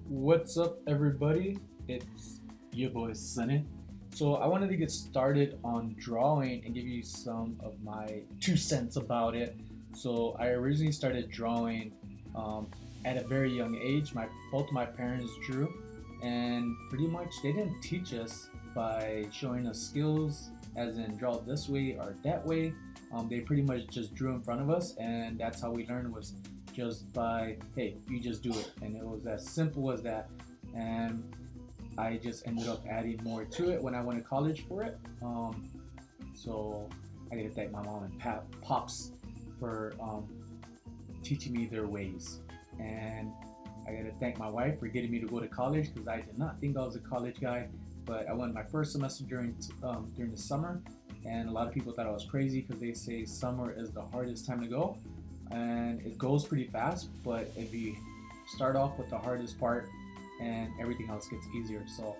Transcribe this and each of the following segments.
What's up, everybody? It's your boy Sunny. So, I wanted to get started on drawing and give you some of my 2 cents about it. So, I originally started drawing at a very young age. Both my parents drew, and pretty much they didn't teach us by showing us skills, as in draw this way or that way. They pretty much just drew in front of us, and that's how we learned was just by, hey, you just do it. And it was as simple as that. And I just ended up adding more to it when I went to college for it. So I gotta thank my mom and pops for teaching me their ways. And I gotta thank my wife for getting me to go to college because I did not think I was a college guy. But I went my first semester during the summer, and a lot of people thought I was crazy because they say summer is the hardest time to go, and it goes pretty fast. But if you start off with the hardest part, and everything else gets easier. So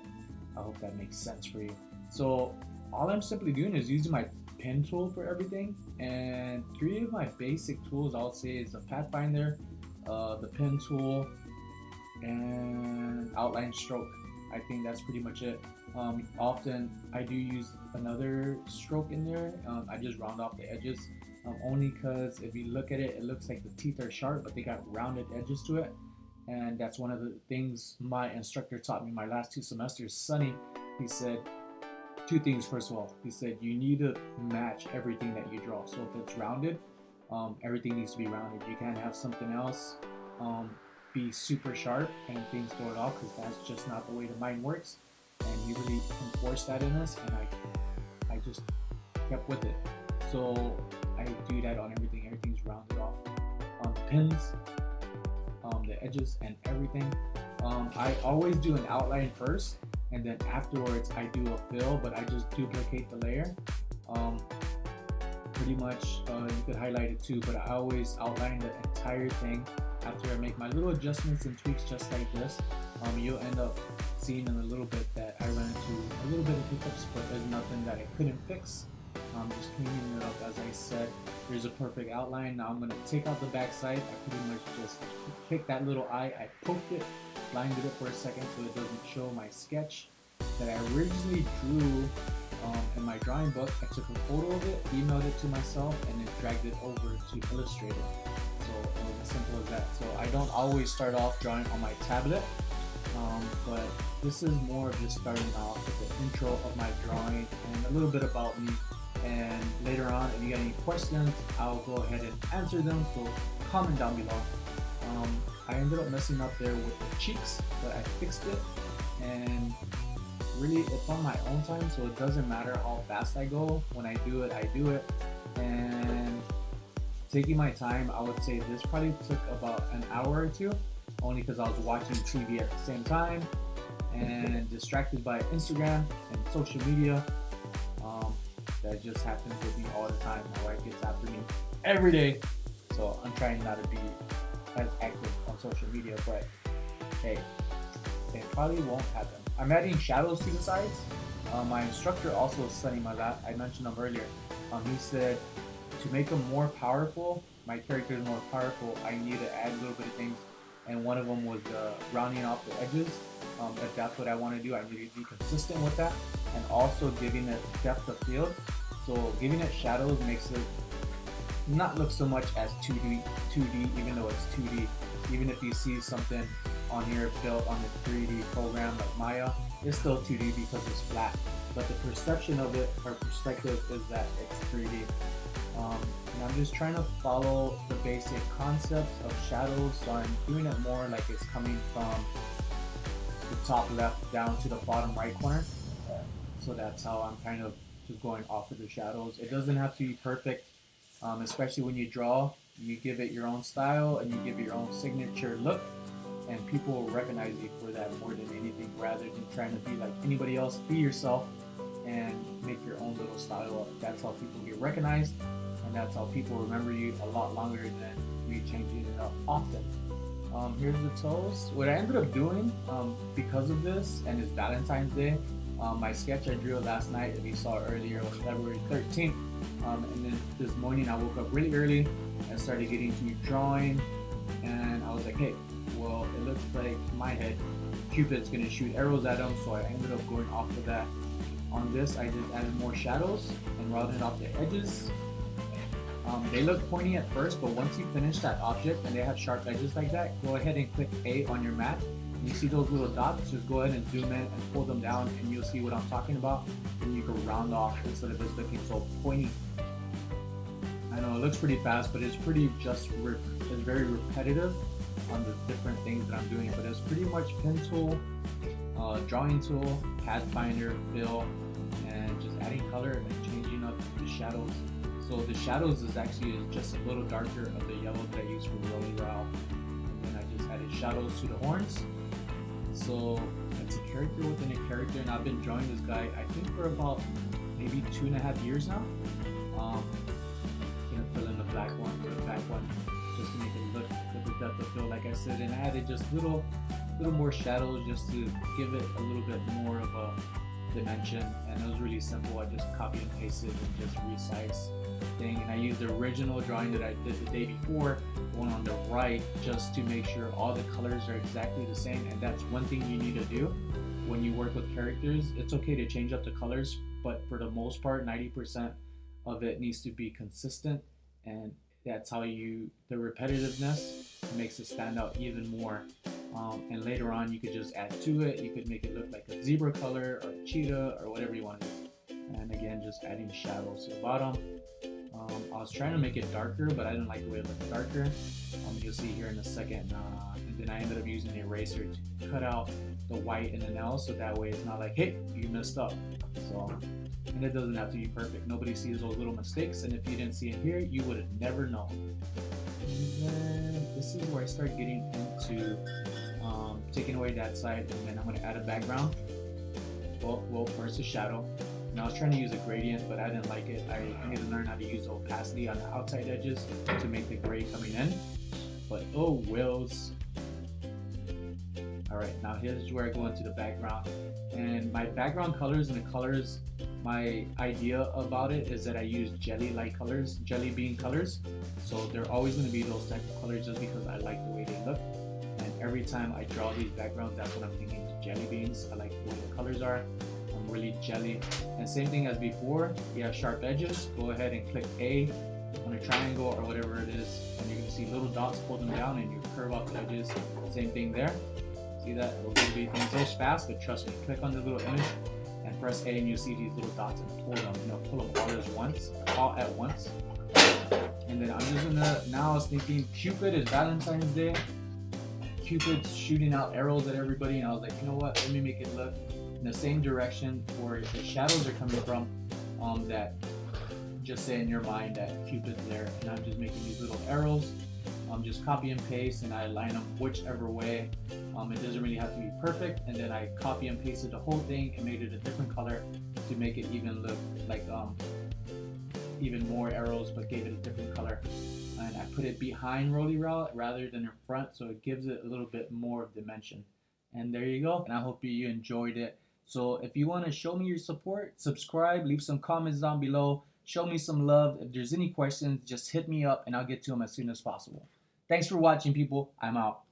I hope that makes sense for you. So all I'm simply doing is using my pen tool for everything, and three of my basic tools I'll say is the Pathfinder, the pen tool, and outline stroke. I think that's pretty much it. Often I do use another stroke in there. I just round off the edges, only because if you look at it, it looks like the teeth are sharp, but they got rounded edges to it. And that's one of the things my instructor taught me my last 2 semesters, Sunny. He said two things. First of all, he said you need to match everything that you draw. So if it's rounded, everything needs to be rounded. You can't have something else be super sharp and things throw it off, because that's just not the way the mind works. And he really enforced that in us, and I just kept with it. So I do that on everything. Everything's rounded off. Pins, the edges and everything. I always do an outline first, and then afterwards I do a fill, but I just duplicate the layer. Pretty much, you could highlight it too, but I always outline the entire thing. After I make my little adjustments and tweaks just like this, you'll end up seeing in a little bit that I ran into a little bit of hiccups, but there's nothing that I couldn't fix. Just cleaning it up. As I said, there's a perfect outline. Now I'm going to take out the back side. I pretty much just picked that little eye, I poked it, blinded it for a second so it doesn't show my sketch that I originally drew in my drawing book. I took a photo of it, emailed it to myself, and then dragged it over to Illustrator. So it was as simple as that. So I don't always start off drawing on my tablet, but this is more of just starting off with the intro of my drawing and a little bit about me. And later on, if you got any questions, I'll go ahead and answer them, so comment down below. I ended up messing up there with the cheeks, but I fixed it, and really it's on my own time, so it doesn't matter how fast I go. When I do it, and taking my time, I would say this probably took about an hour or two, only because I was watching TV at the same time and distracted by Instagram and social media. That just happens with me all the time. My wife gets after me every day, so I'm trying not to be as active on social media, but hey, it probably won't happen. I'm adding shadows to the sides. My instructor also studying my lap. I mentioned him earlier. He said to make them more powerful, my character is more powerful, I need to add a little bit of things, and one of them was rounding off the edges. If that's what I want to do, I need to be consistent with that, and also giving it depth of field. So giving it shadows makes it not look so much as 2D, even though it's 2D. Even if you see something on here built on a 3D program like Maya, it's still 2D because it's flat. But the perception of it, or perspective, is that it's 3D. And I'm just trying to follow the basic concepts of shadows, so I'm doing it more like it's coming from the top left down to the bottom right corner. So that's how I'm kind of just going off of the shadows. It doesn't have to be perfect, especially when you draw. You give it your own style and you give it your own signature look, and people will recognize you for that more than anything, rather than trying to be like anybody else. Be yourself and make your own little style up. That's how people get recognized, and that's how people remember you a lot longer than you changing it up often. Here's the toes. What I ended up doing, because of this, and it's Valentine's Day, my sketch I drew last night, if you saw it earlier, was February 13th. And then this morning I woke up really early and started getting to drawing, and I was like, hey, well, it looks like in my head Cupid's gonna shoot arrows at him, so I ended up going off of that. On this, I just added more shadows and rounded off the edges. They look pointy at first, but once you finish that object and they have sharp edges like that, go ahead and click A on your mat. And you see those little dots, just go ahead and zoom in and pull them down and you'll see what I'm talking about. And you can round off instead of it looking so pointy. I know it looks pretty fast, but it's pretty it's very repetitive on the different things that I'm doing. But it's pretty much pen tool, drawing tool, pathfinder, fill, and just adding color and changing up the shadows. So the shadows is actually just a little darker of the yellow that I use for Rawr. And then I just added shadows to the horns. So it's a character within a character, and I've been drawing this guy I think for about maybe 2.5 years now. Gonna fill in the black one for the back one just to make it look with the depth of fill, like I said, and I added just little more shadows just to give it a little bit more of a dimension. And it was really simple. I just copy and pasted and just resize thing, and I used the original drawing that I did the day before, the one on the right, just to make sure all the colors are exactly the same. And that's one thing you need to do when you work with characters. It's okay to change up the colors, but for the most part 90% of it needs to be consistent, and that's how the repetitiveness makes it stand out even more. And later on you could just add to it. You could make it look like a zebra color or a cheetah or whatever you want to do. And again, just adding shadows to the bottom. I was trying to make it darker, but I didn't like the way it looked darker. You'll see here in a second. And then I ended up using the eraser to cut out the white in the nail, so that way it's not like, hey, you messed up. So, and it doesn't have to be perfect. Nobody sees those little mistakes, and if you didn't see it here, you would have never known. And then this is where I start getting into taking away that side, and then I'm going to add a background. Well, first a shadow. And I was trying to use a gradient, but I didn't like it. I need to learn how to use opacity on the outside edges to make the gray coming in. But oh wills. Alright, now here's where I go into the background. And my background colors and the colors, my idea about it is that I use jelly-like colors, jelly bean colors. So they're always going to be those type of colors just because I like the way they look. And every time I draw these backgrounds, that's what I'm thinking, jelly beans. I like the way the colors are. I'm really jelly. And same thing as before, you have sharp edges. Go ahead and click A on a triangle or whatever it is, and you're going to see little dots, pull them down, and you curve out the edges. Same thing there. See that? Those little bitty things. Those fast, but trust me, click on the little image and press A, and you'll see these little dots and pull them. Pull them all at once. And then I'm just gonna. Now I was thinking, Cupid is Valentine's Day. Cupid's shooting out arrows at everybody, and I was like, you know what? Let me make it look in the same direction where the shadows are coming from. That just say in your mind that Cupid's there, and I'm just making these little arrows. Just copy and paste, and I line them whichever way. It doesn't really have to be perfect, and then I copy and pasted the whole thing and made it a different color to make it even look like even more arrows, but gave it a different color. And I put it behind Rawr rather than in front, so it gives it a little bit more of dimension. And there you go, and I hope you enjoyed it. So if you want to show me your support, subscribe, leave some comments down below, show me some love. If there's any questions, just hit me up and I'll get to them as soon as possible. Thanks for watching, people. I'm out.